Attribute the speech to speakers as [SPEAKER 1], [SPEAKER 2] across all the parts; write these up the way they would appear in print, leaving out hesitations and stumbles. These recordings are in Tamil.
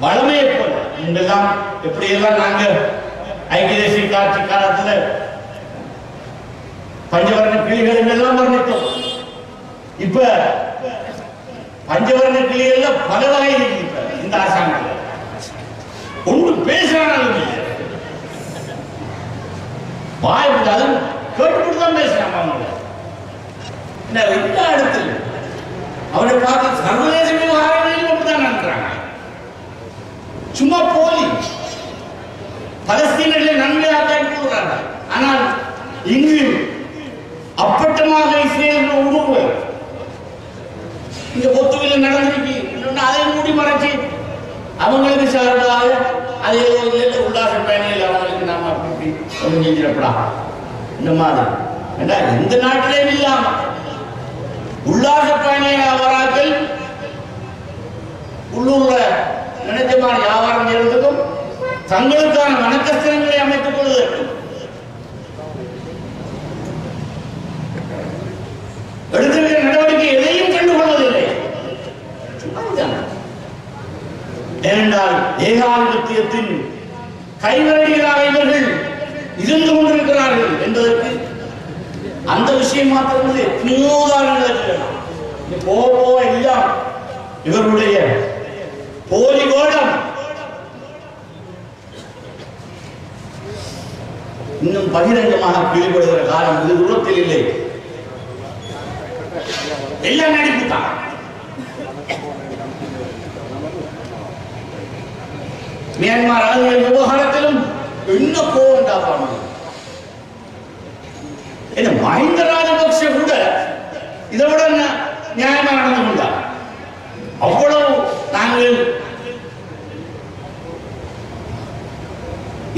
[SPEAKER 1] வளமையை போல இங்கெல்லாம் எப்படியெல்லாம் நாங்க ஐக்கிய தேசிய காட்சி காலத்தில் பஞ்சவர்ண கிளிகள் எல்லாம் வர்ணித்தோம். இப்ப பஞ்சவர்ண கிளிகள் பல வகை இருக்கு. இந்த அரசாங்கத்தில் ஒன்று பேசுறாங்க, வாய் விடாது கேட்டுக்கிட்டு தான் பேசுறாங்க. அவங்க இந்த இடத்துல அவரை பார்த்து சர்வதேச விவகாரங்களில் அப்படிதான் நடத்துறாங்க. சும்மா போலி பலஸ்தீனர்களை நன்மையாக கூறுகிறாங்க. ஆனால் இங்கு அப்பட்டமாக இஸ்ரேல் உருவ இங்க பொத்துவில் நடந்திருக்கு. அதை மூடி மறைச்சி அவங்களுக்கு சார்பாக அதே உல்லாச பயணிகள் அவங்களுக்கு நாம அப்படி ஒன்று செஞ்சிடப்படா. இந்த மாதிரி எந்த நாட்டிலே இல்லாம உல்லாச பயணிகள் வராக்கள் உள்ளூர்ல நினைச்சமான வியாபாரம் செய்வதற்கும் தங்களுக்கான வணக்கஸ்தலங்களை அமைத்துக் கொள்வதற்கும் எடுத்துக்கிற நடவடிக்கை எதையும் கண்டுகொள்வதில்லை. ஏனென்றால் ஏகாதிபத்தியத்தின் கைவரடிகளாக இவர்கள் இருந்து கொண்டிருக்கிறார்கள் என்பதற்கு அந்த விஷயம் மாத்திரமில்லை, போக போக எல்லாம் இவர்களுடைய போலி கோடம் இன்னும் பகிரங்கமாக வெளிப்படுகிற காலம் இது தூரத்தில் இல்லை. எல்லாம் நடிப்புத்தான். மியான்மர் ஆளுநர் விவகாரத்திலும் என்ன கோவம் என்ன மஹிந்த ராஜபக்ஷ கூட இதை விட நியாயமா நடந்து கொண்டார். அவ்வளவு நாங்கள்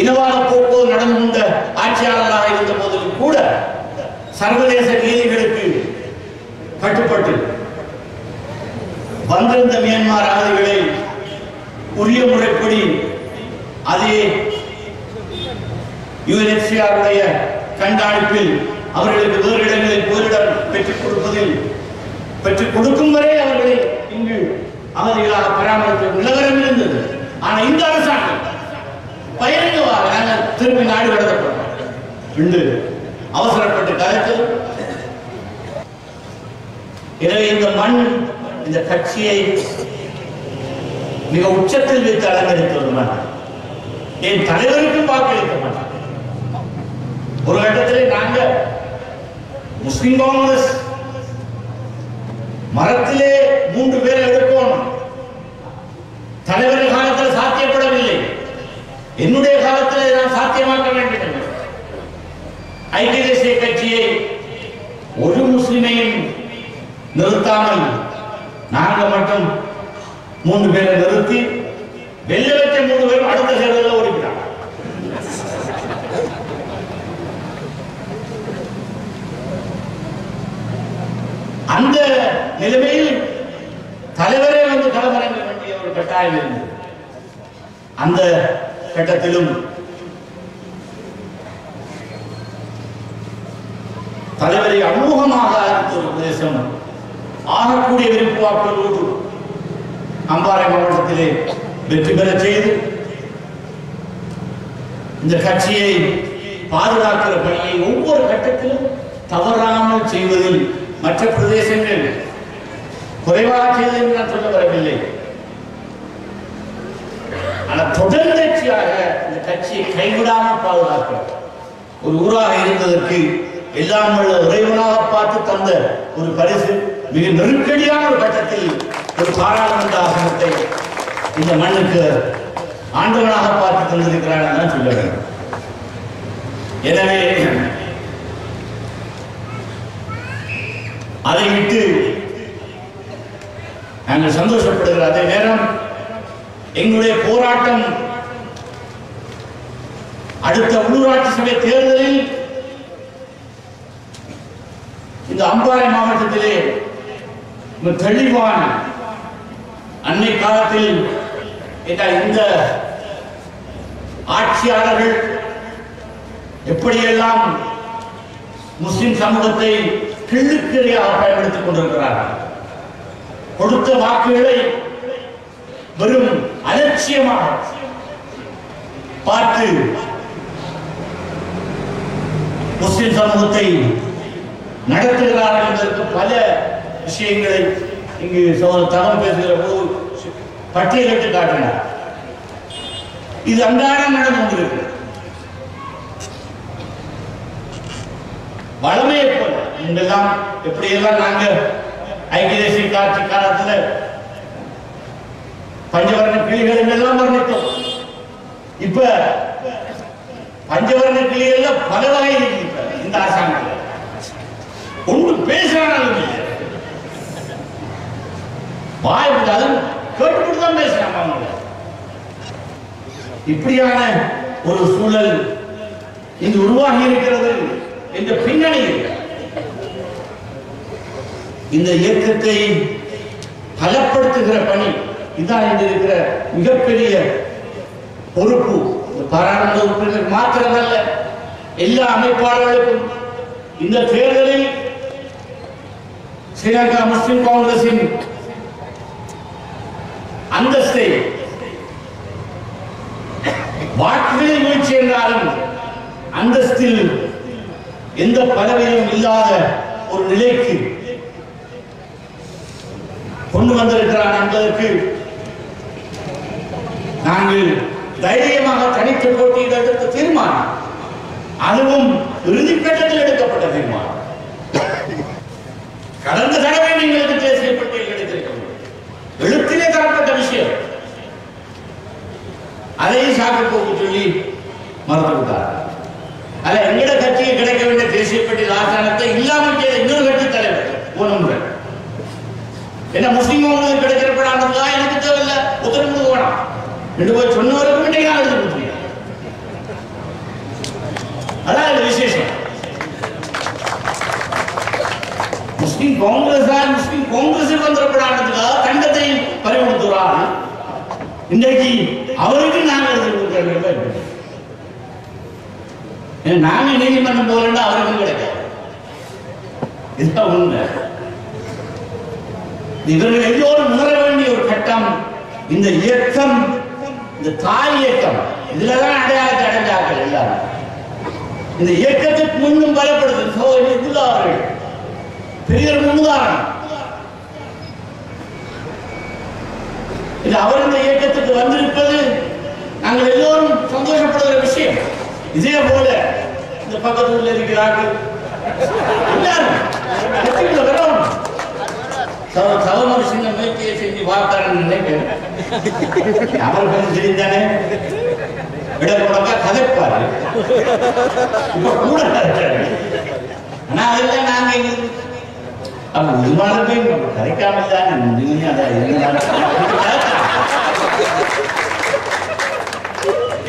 [SPEAKER 1] இனவாத போக்கு நடந்து கொண்ட ஆட்சியாளராக இருந்த போதிலும் கூட சர்வதேச நீதிகளுக்கு கட்டுப்பட்டு வந்திருந்த மியான்மர் அகதிகளை உரிய முறைப்படி அதே யுஎன்எச்சிஆருடைய கண்காணிப்பில் அவர்களுக்கு வேறு இடங்களில் போரிடம் பெற்றுக் கொடுக்கும் வரை அவர்களை இங்கு அகதிகளாக பராமரிக்க நிலவரம் இருந்தது. ஆனால் இந்த அரசாங்கம் பயங்கரமாக நாங்கள் திரும்பி நாடு கடத்தப்பட்டோம் என்று அவசரப்பட்டு கலைத்து. எனவே இந்த மண் இந்த கட்சியை மிக உச்சத்தில் வைத்து அலங்கரித்தது மண். என் தலைவருக்கும் வாக்களிக்க மாட்டார். ஒரு கட்டத்திலே நாங்க முஸ்லிம் காங்கிரஸ் மரத்திலே 3 பேரை எடுக்கணும். தலைவரின் காலத்தில் சாத்தியப்படவில்லை. என்னுடைய காலத்தில் நான் சாத்தியமாக்க வேண்டும். ஐக்கிய தேசிய கட்சியை ஒரு முஸ்லிமையும் நிறுத்தாமல் நாங்க மட்டும் 3 பேரை நிறுத்தி வெள்ள வச்ச 3 பேரும் அடுத்த தேர்தலில் ஓடிவிட்டாங்க. அந்த நிலைமையில் தலைவரே வந்து களமிறங்க வேண்டிய ஒரு கட்டாயம் இருந்தது. அந்த கட்டத்திலும் தலைவரை அமோகமாக ஆரம்பித்த ஒரு பிரதேசம் ஆகக்கூடிய விருப்பு வாக்குகளோடு அம்பாறை மாவட்டத்திலே வெற்றி பெற செய்து இந்த கட்சியை பாதுகாக்கிற பணியை ஒவ்வொரு கட்டத்திலும் தவறாமல் செய்வதில் மற்ற பிரதேசங்கள் குறைவாக செய்தது என்று நான் சொல்ல வரவில்லை. ஆனால் தொடர்ச்சியாக இந்த கட்சியை கைவிடாமல் பாதுகாக்க ஒரு ஊராக இருந்ததற்கு எல்லாம் உள்ள இறைவனாக பார்த்து தந்த ஒரு பரிசு. மிக நெருக்கடியான ஒரு கட்டத்தில் ஒரு பாராளுமன்ற ஆசனத்தை இந்த மண்ணுக்கு ஆண்டவனாக பார்த்து தந்திருக்கிறான் தான் சொல்ல வேண்டும். எனவே அதை விட்டு நாங்கள் சந்தோஷப்படுகிற அதே நேரம் எங்களுடைய போராட்டம் அடுத்த உள்ளூராட்சி சபை தேர்தலில் இந்த அம்பாறை மாவட்டத்திலே தெளிவான அன்னை காலத்தில் இந்த ஆட்சியாளர்கள் எப்படியெல்லாம் முஸ்லிம் சமூகத்தை கிள்ளுக்கிறையாக பயன்படுத்திக் கொண்டிருக்கிறார்கள். கொடுத்த வாக்குகளை வெறும் அனைத்து அலட்சியமாக பார்த்து முஸ்லிம் சமூகத்தை நடத்துகிறார்கள் என்பதற்கு பல விஷயங்களை இங்கு தகவல் பேசுகிற போது பட்டியலிட்டு காட்டினார். இது அன்றாடம் நடந்து கொண்டிருக்கு. வளமையை போல இங்கெல்லாம் எப்படியெல்லாம் நாங்க ஐக்கிய தேசிய காட்சி காலத்தில் பஞ்சவர்ண கிளிகள் எல்லாம் வர்ணித்தோம். இப்ப பஞ்சவர்ண கிளிகள் பல வகை இருக்கு. இந்த அரசாங்கத்தில் ஒன்று பேசுறாங்க, வாய் விடாதும் கேட்டுக்கிட்டு தான் பேசுறாங்க. இப்படியான ஒரு சூழல் இங்கு உருவாகி இருக்கிறது என்ற பின்னணி. இந்த இயக்கத்தை பலப்படுத்துகிற பணி இதான் இன்று இருக்கிற மிகப்பெரிய பொறுப்பு. பாராளுமன்ற உறுப்பினர் மாத்திரமல்ல, எல்லா அமைப்பாளர்களுக்கும் இந்த தேர்தலில் ஸ்ரீலங்கா முஸ்லிம் காங்கிரசின் அந்தஸ்தை வாக்குகளில் வீழ்ச்சி என்றாலும் அந்தஸ்தில் எந்த பதவியும் இல்லாத ஒரு நிலைக்கு கொண்டு வந்திருக்கிறார் என்பதற்கு நாங்கள் தைரியமாக தனித்து போட்டியில் எடுத்த தீர்மானம், அதுவும் இறுதிக்கட்டத்தில் எடுக்கப்பட்ட தீர்மானம். கடந்த தடவை எங்களுக்கு தேசிய பட்டியல் கிடைத்திருக்கிறது, எழுத்திலே தரப்பட்ட விஷயம். அதையும் சாக்கு போக்கு சொல்லி மறந்துவிட்டார். அல்ல, எங்கட கட்சிக்கு கிடைக்க வேண்டிய தேசிய பட்டியல் ஆசானத்தை இல்லாமல் செய்த இன்னொரு கட்சி தலைவர் போனமுறை என்ன முஸ்லிம் கிடைக்கிறப்படாண்டா எனக்கு தேவையில்லை, உத்தரவு வேணாம் என்று போய் சொன்னவருக்கு வேண்டிய எழுதி கொடுத்தீங்க. அதான் இந்த விசேஷம். முஸ்லிம் காங்கிரஸுக்கு வந்துடப்படாததுக்காக கண்டத்தை பறிமுடுத்துறாரு. இன்றைக்கு அவருக்கு நாங்கள் எழுதி கொடுக்கிறோம். நாங்க நீதிமன்றம் போறோம்னா அவருக்கும் கிடைக்காது. இதுதான் உண்மை. இவர்கள் எல்லோரும் உணர வேண்டிய ஒரு கட்டம். இந்த இயக்கம், இந்த தாய் இயக்கம், இதுலதான் அடையாளத்தை அடைஞ்சார்கள் எல்லாரும். இந்த இயக்கத்துக்கு முன்னும் பலப்படுது பெரிய முன்னுதாரணம். அவர் இந்த இயக்கத்துக்கு வந்திருப்பது நாங்கள் எல்லோரும் சந்தோஷப்படுகிற விஷயம். இதே போல இந்த பக்கத்தில் இருக்கிறார்கள் எல்லாரும் சவமர் சின்ன முயற்சியை செஞ்சு பார்த்தாருன்னு நினைக்கிறேன். அவர்கள் தெரிந்தானே விட கொடுக்க கதைப்பாரு. இப்ப கூட ஆனா அதெல்லாம் நாங்க விமானத்தை கரைக்காம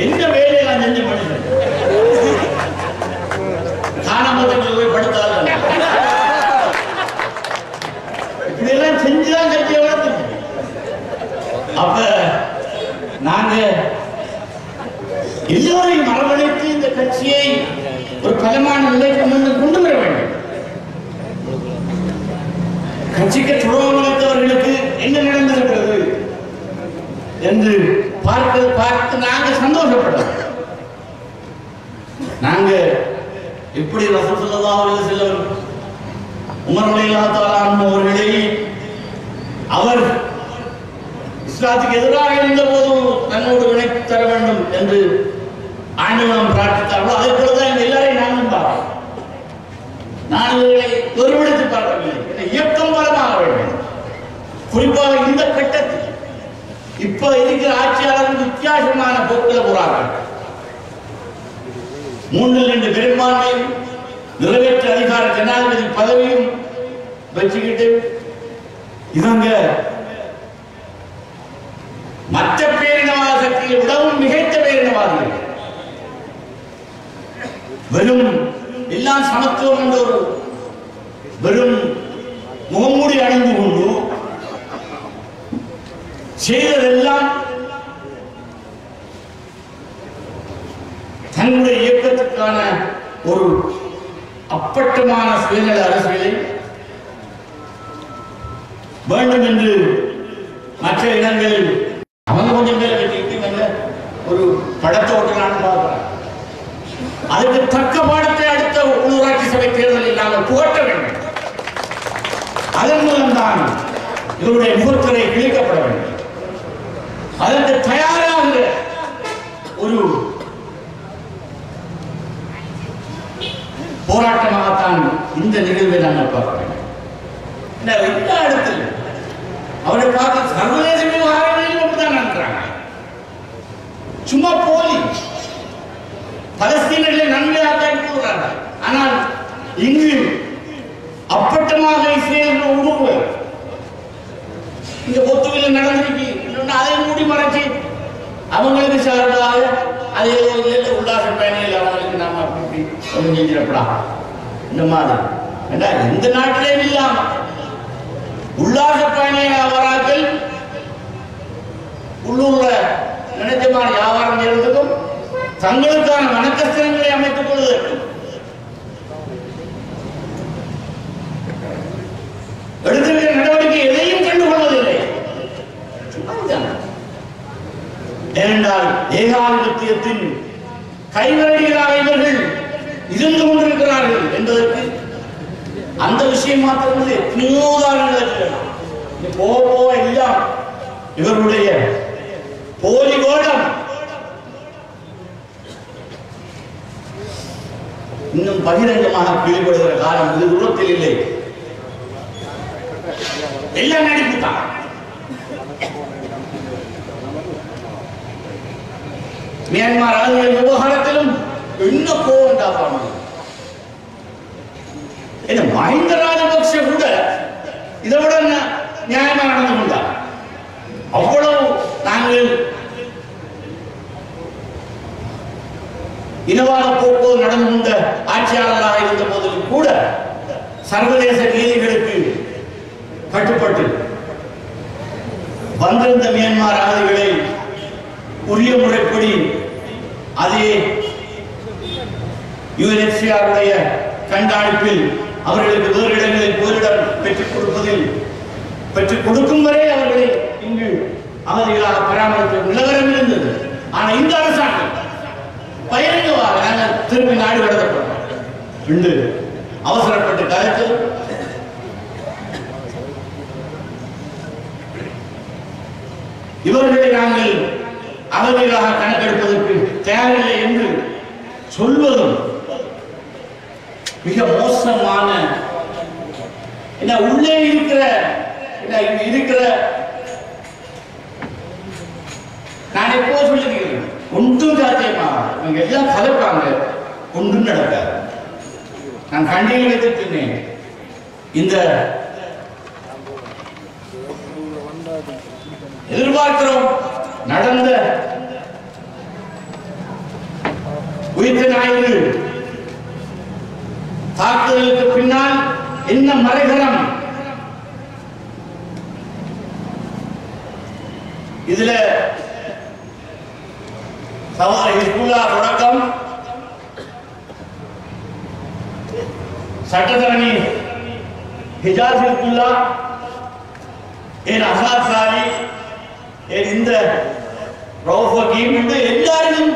[SPEAKER 1] என்ன வேலையை நான் செஞ்சு மனுஷன் காணாமத்தில் போய் படுத்தாலும் இதெல்லாம் செஞ்சுதான் கட்சியை வளர்த்து. அப்ப நாங்க எல்லோரையும் அரவணைத்து இந்த கட்சியை ஒரு பலமான நிலைக்கு முன்னு கொண்டு வர வேண்டும். கட்சிக்கு துரோகமளித்தவர்களுக்கு என்ன நடந்திருக்கிறது என்று பார்த்து நாங்கள் சந்தோஷப்பட்டோம். நாங்க எப்படி ரசூல் ஸல்லல்லாஹு அலைஹி வஸல்லம் உமர் ரலியல்லாஹு தஆலா அவர்களை அவர் இஸ்லாத்துக்கு எதிராக இருந்த போதும் தன்னோடு இணைத்து தர வேண்டும் என்று ஆண்டவனம் பிரார்த்தித்தார்களோ அதே போலதான் எல்லாரையும் நானும் பார்க்கிறேன். நான் இவர்களை ஒருபடுத்தி பார்க்கவில்லை. இயக்கம் பலமாக வேண்டும். குறிப்பாக இந்த கட்டத்தில் இப்ப இருக்கிற ஆட்சியாளர்கள் வித்தியாசமான போக்கில் போறார்கள். 3 பெரும்பான்மை நிறைவேற்ற அதிகார ஜனாதிபதி பதவியும் வச்சுக்கிட்டு இவங்க மற்ற பேரினவாத சக்தியை விடவும் மிகைத்த பேரினவாதிகள் வெறும் எல்லாம் சமத்துவம் என்ற ஒரு வெறும் முகமூடி அணிந்து கொண்டு செய்ததெல்லாம் தன்னுடைய இயக்கத்துக்கான ஒரு அப்பட்டமான சுயநல அரசியலை வேண்டும் என்று மற்ற இடங்களில் அவங்க கொஞ்சம் பேர் வெற்றி படத்தை ஓட்டலான்னு பார்க்கிறேன். அதுக்கு தக்க பாடத்தை அடுத்த உள்ளூராட்சி சபை தேர்தலில் நாங்கள் புகட்ட வேண்டும். அதன் மூலம்தான் இவருடைய முகத்திரை கிழிக்கப்பட வேண்டும். அதற்கு தயாராக ஒரு போராட்டமாகத்தான் இந்த நிகழ்வை நாங்கள் பார்க்க வேண்டும். எல்லா இடத்திலும் அவரை பார்த்து சர்வதேச விவகாரங்களில் தான் நடக்கிறாங்க. சும்மா போலி பலஸ்தீனர்களை நன்மையாக கூறுகிறார்கள். ஆனால் இங்கு அப்பட்டமாக இஸ்ரேல் உருவு இங்க பொத்துவில் நடந்திருக்கு. அதை மூடி மறைச்சி அவங்களுக்கு சார்பாக அதே உல்லாச பயணிகள் அவங்களுக்கு நாம அப்படி ஒன்றும் செஞ்சிடப்படா. இந்த மாதிரி எந்த நாட்டிலே இல்லாம உல்லாச பயணிகள் வரார்கள் உள்ளூர்ல நினைச்ச மாதிரி வியாபாரம் செய்வதற்கும் தங்களுக்கான வணக்கஸ்தலங்களை அமைத்துக் கொள்வதற்கும் எடுத்துக்கிற நடவடிக்கை எதையும் கண்டுகொள்வதில்லை. ஏனென்றால் ஏகாதிபத்தியத்தின் கைவரடிகளாக இவர்கள் இருந்து கொண்டிருக்கிறார்கள் என்பதற்கு அந்த விஷயம் மாத்திரமில்லை. போக போக எல்லாம் இவர்களுடைய போலி கோடம் இன்னும் பகிரங்கமாக வெளிப்படுகிற காலம் இது தூரத்தில் இல்லை. எல்லாம் நடிப்புத்தான். மியான்மர் ஆளுநர் விவகாரத்திலும் என்ன கோவம் தாப்பாங்க. மஹிந்த ராஜபக்ஷ கூட இதை விட நியாயமா நடந்து கொண்டார். அவ்வளவு நாங்கள் இனவாத போக்கு நடந்து கொண்ட ஆட்சியாளராக இருந்த போதிலும் கூட சர்வதேச நீதிகளுக்கு கட்டுப்பட்டு வந்திருந்த மியான்மர் அகதிகளை உரிய முறைப்படி அதே யுஎன்எச்சிஆருடைய கண்காணிப்பில் அவர்களுக்கு வேறு இடங்களில் போரிடம் பெற்றுக் கொடுக்கும் வரை அவர்களை இங்கு அகதிகளாக பராமரித்த நிலவரம் இருந்தது. ஆனால் இந்த அரசாங்கம் பயங்கரமாக நாங்கள் திரும்பி நாடு கடத்தப்பட்டோம் என்று அவசரப்பட்டு கலைத்து இவர்களை நாங்கள் அகதிகளாக கணக்கெடுப்பதற்கு தேவையில்லை என்று சொல்வதும் மிக மோசமான உள்ளே இருக்கிற நான் எப்போ சொல்லிருக்கிறேன். ஒன்றும் சாத்தியமா இவங்க எல்லாம் கலப்பாங்க, ஒன்றும் நடக்காது. நான் கண்ணியில் வைத்திருந்தேன். இந்த எதிர்பார்க்கிறோம் நடந்த உயிர்த்த ஞாயிறு தாக்குதலுக்கு பின்னால் என்ன மறைகரம்? இதுல ஹிஸ்புல்லா தொடக்கம் சட்டத்தரணி ஹிஜாஸ் ஹிஸ்புல்லா ஏன் அசாத் சாரி ஏன் இந்த ரவுஃப் ஹக்கீம் என்று எல்லாரும்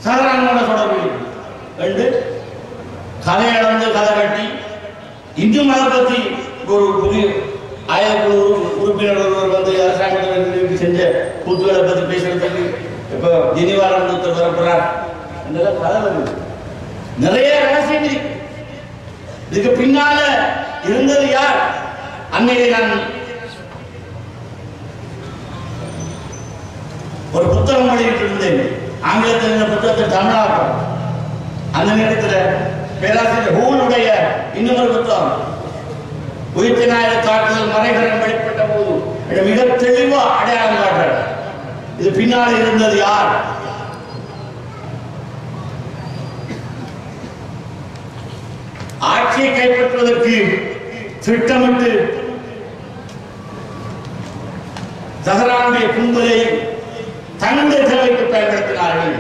[SPEAKER 1] சாதாரணமான தொடர்பு என்று கதை அளந்து கதை கட்டி இன்னும் அதை பற்றி ஒரு புதிய ஆயிரக்குழு உறுப்பினர் ஒருவர் வந்து அரசாங்கத்தில் செஞ்ச கூத்துகளை பற்றி பேசுறதுக்கு இப்போ ஜெனிவாரம் வரப்போறார் என்றெல்லாம் கதை வருது. நிறைய ரகசியம் இருக்கு. இதுக்கு பின்னால இருந்தது யார்? அன்னைக்கு நான் ஒரு புத்தகம் வெளியிட்டு இருந்தேன். ஆங்கிலத்தில் இந்த புத்தகத்தை தமிழாக்கம். அந்த நேரத்தில் பேராசிரியர் ஹூலுடைய இன்னொரு புத்தகம் உயிர்த்த ஞாயிறு தாக்குதல் மறைகரம் வெளிப்பட்ட போது மிக தெளிவா அடையாளம் காட்டுறார். இது பின்னால் இருந்தது யார்? ஆட்சியை கைப்பற்றுவதற்கு திட்டமிட்டு தஹரானுடைய கும்பலை தன்னுடைய தேவைக்கு பயன்படுத்தினார்கள்.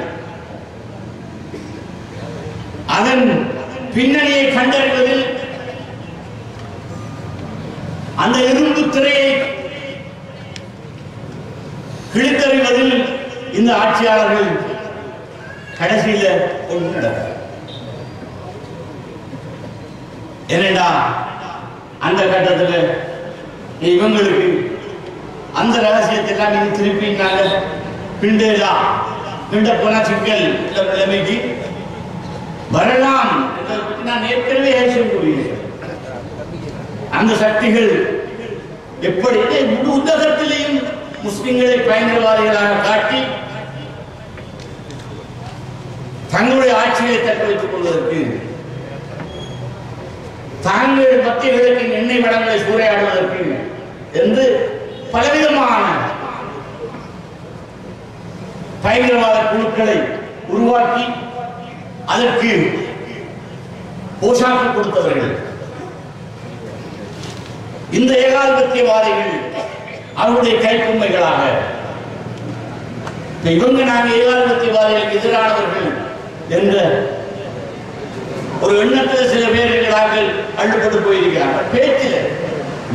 [SPEAKER 1] அதன் பின்னணியை கண்டறிவதில் அந்த இரும்பு திரையை கிழித்தறிவதில் இந்த ஆட்சியாளர்கள் கடைசியில ஒன்று நடக்கிறது. என்னடா அந்த கட்டத்தில் இவங்களுக்கு அந்த ரகசியத்தை எல்லாம் இது திருப்பினாங்க. பிண்டேலா பிண்ட போனா சிக்கல் நிலைமைக்கு வரலாம் என்பதை நான் ஏற்கனவே கூறுகிறேன். அந்த சக்திகள் எப்படி முழு உலகத்திலேயும் முஸ்லிம்களை பயங்கரவாதிகளாக காட்டி தங்களுடைய ஆட்சியை தக்க வைத்துக் கொள்வதற்கு, தாங்கள் மத்திய கிழக்கின் எண்ணெய் வளங்களை சூறையாடுவதற்கு என்று பலவிதமான பயங்கரவாத குழுக்களை உருவாக்கி அதற்கு போஷாக்கு கொடுத்தவர்கள் இந்த ஏகாதிபத்தியவாதிகள் அவருடைய கைப்பொம்மைகளாக. இவங்க நாங்கள் ஏகாதிபத்தியவாதிகளுக்கு எதிரானவர்கள் என்ற ஒரு எண்ணத்தில் சில பேர்களாக அள்ளுப்பட்டு போயிருக்கிறார்கள். பேச்சில்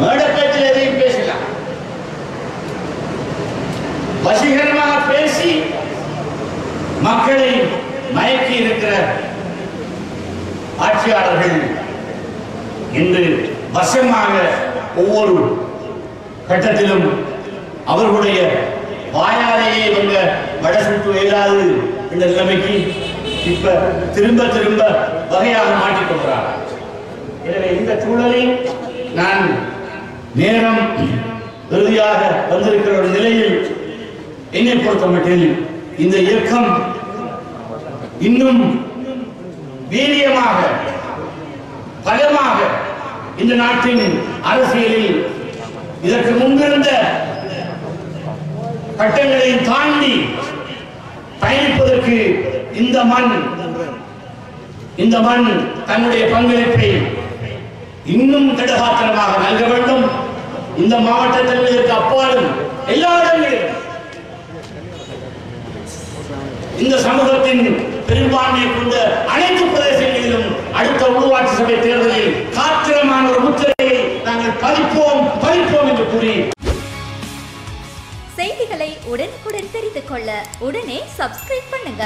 [SPEAKER 1] மேட பேச்சில் எதையும் பேசலாம், வசீகரமாக பேசி மக்களை மயக்கி இருக்கிற ஆட்சியாளர்கள் இன்று வசமாக ஒவ்வொரு கட்டத்திலும் அவர்களுடைய வாயாலேயே இவங்க வட சுட்டு இயலாது என்ற நிலைமைக்கு இப்ப திரும்ப திரும்ப வகையாக மாற்றிக்கொள்கிறார். எனவே இந்த சூழலில் நான் நேரம் இறுதியாக வந்திருக்கிற ஒரு நிலையில் என்னை பொறுத்தமட்டில் இந்த இயக்கம் இன்னும் வீரியமாக பலமாக இந்த நாட்டின் அரசியலில் இதற்கு முன்பிருந்த கட்டங்களையும் தாண்டி பயணிப்பதற்கு இந்த மண் தன்னுடைய பங்களிப்பை இன்னும் திடகாத்திரமாக நல்க வேண்டும். இந்த மாவட்டத்தில் இதற்கு அப்பாலும் எல்லா இடங்களிலும் இந்த சமூகத்தின் பெரும்பான்மையை கொண்ட அனைத்து பிரதேசங்களிலும் அடுத்த உள்ளூராட்சி சபை தேர்தலில் காத்திரமான ஒரு முத்திரையை நாங்கள் பதிப்போம் என்று கூறி
[SPEAKER 2] செய்திகளை உடனுக்குடன் தெரிந்து கொள்ள உடனே சப்ஸ்கிரைப் பண்ணுங்க.